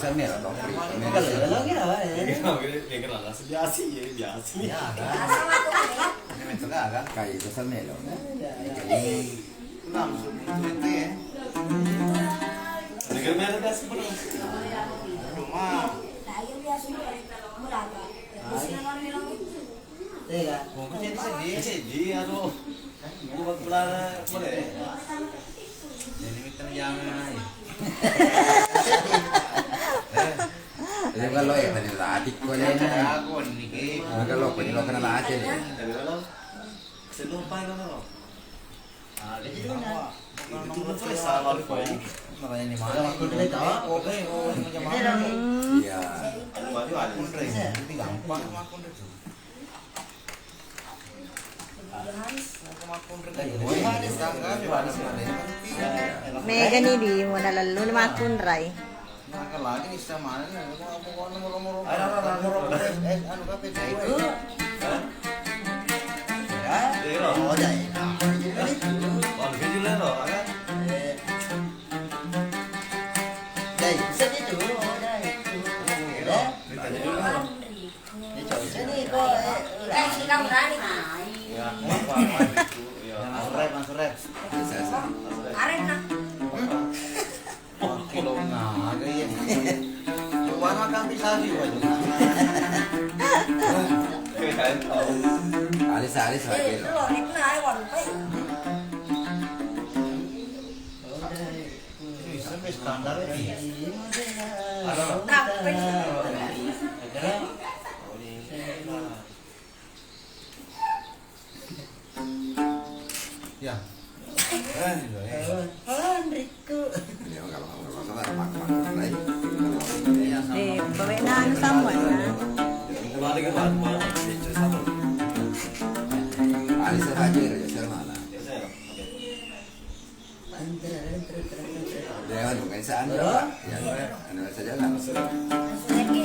Bisa merah dong. Kalau lagi lah. Dia kenal lah biasa ya biasa. Ya, Biasa mah tuh kan ya. ini itu kan kayak itu sama lo. Langsung itu ya. Negara mana biasa pun. Rumah. Tayo biasa mulaga. Kasi na kami lang. Tega. Mungkin sedih aduh. Buat belara boleh. Jadi minta jangan. Jadi kalau ya tadi adik ko yan. Ako ni. Kalau pwede lo kana lahat yan. Senupay ko no. Jadi na. Itu tuh salah ko. Makanya ni Ada waktu dulu tahu. Oke, macam mana? Iya. Baju ada. Itu gampang makun itu. Mega ni di mo nalalo na makunray. Nakalagi ni sa mana ni mo muro-muro. Muro-muro. Ano ka pwede itu? Dero. Oh, dah. Kalau gitu lah lo, kan? Dah, bisa itu. Oh, dah itu. Dah. Ditanya dulu kan. Ni coba sini kok. Kasi kamu rani na. Ya, apa itu? Ya, Masuk rep. Aren na. Kilo nga, gaya. Coba makan bisa sih wajah. kayak tahu. Alis-alis lagi Itu lo. loh, itu na ay waru pa. Sampai standar ini. Ada lo. Dapat. Ya. Enrico. Ya kalau sama makan lain. Eh, bawa na ano someone na. Balik ke mana? Alis aja ya ser mana. Ya kan bukan saan ya. Ya anu saja lah. Lagi.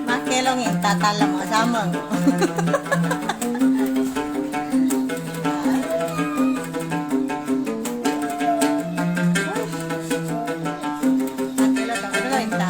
Makelong yung tatala mo samang. Makelo ta ano yung ta.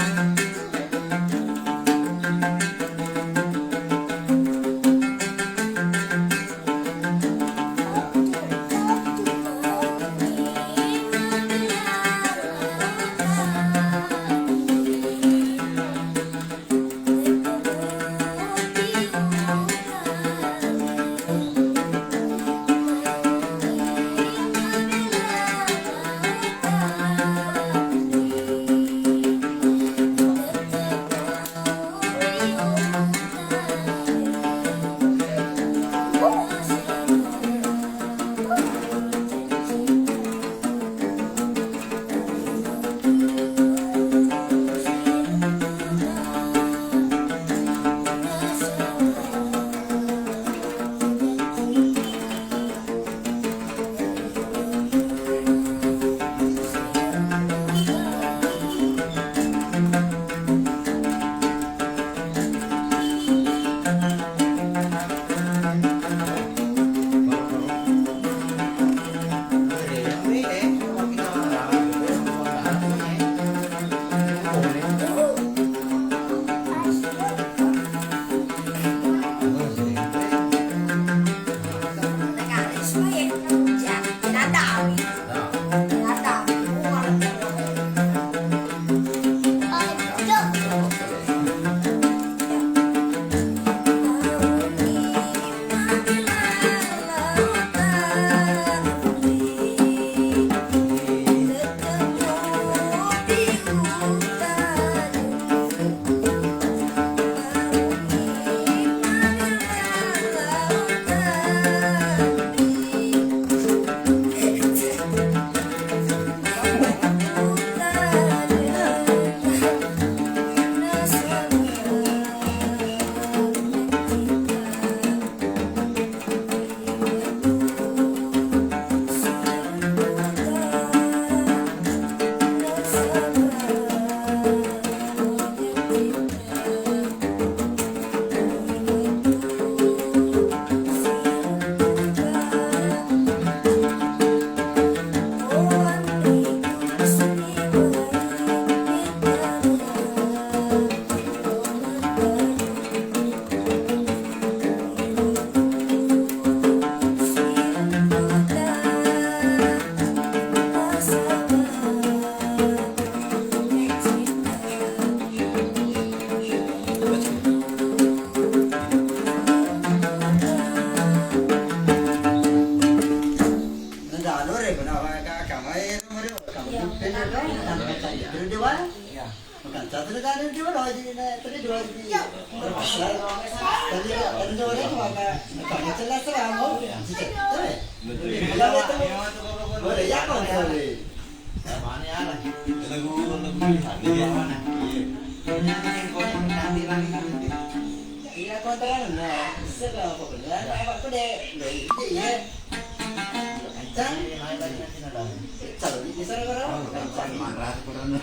Marah kurang.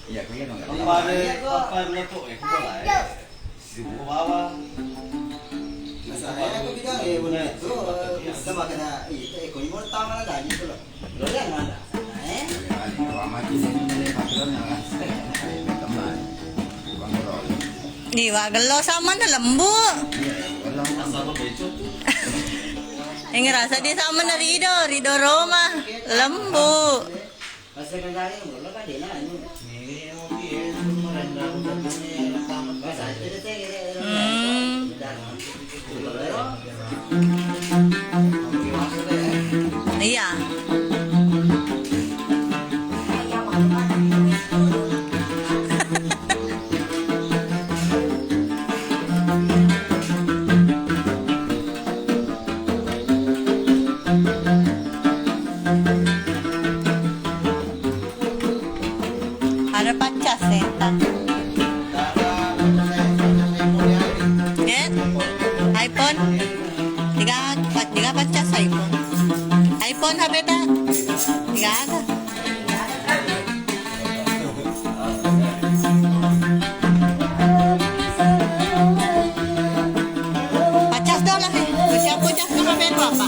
Iya, kalian enggak. Apa meletup kok lah. Si bawa. Saya aku bilang benar itu sama kena itu ekonomi mau tambah lagi itu loh. Lo yang mana? Kalau mati sini dari patrol yang teman. Bukan rol. Di wagelo sama na lembu. Kalau Asal lo becok. Yang ngerasa dia sama na Rido Roma. Lembu. Masih kan kali lo kan dia lah ini. Iya. Ada pacas ya. Get? iPhone? Tiga pacas iPhone. iPhone ha beta? Tiga ada. Pacas daw lah eh. Pucas na ha beta apa?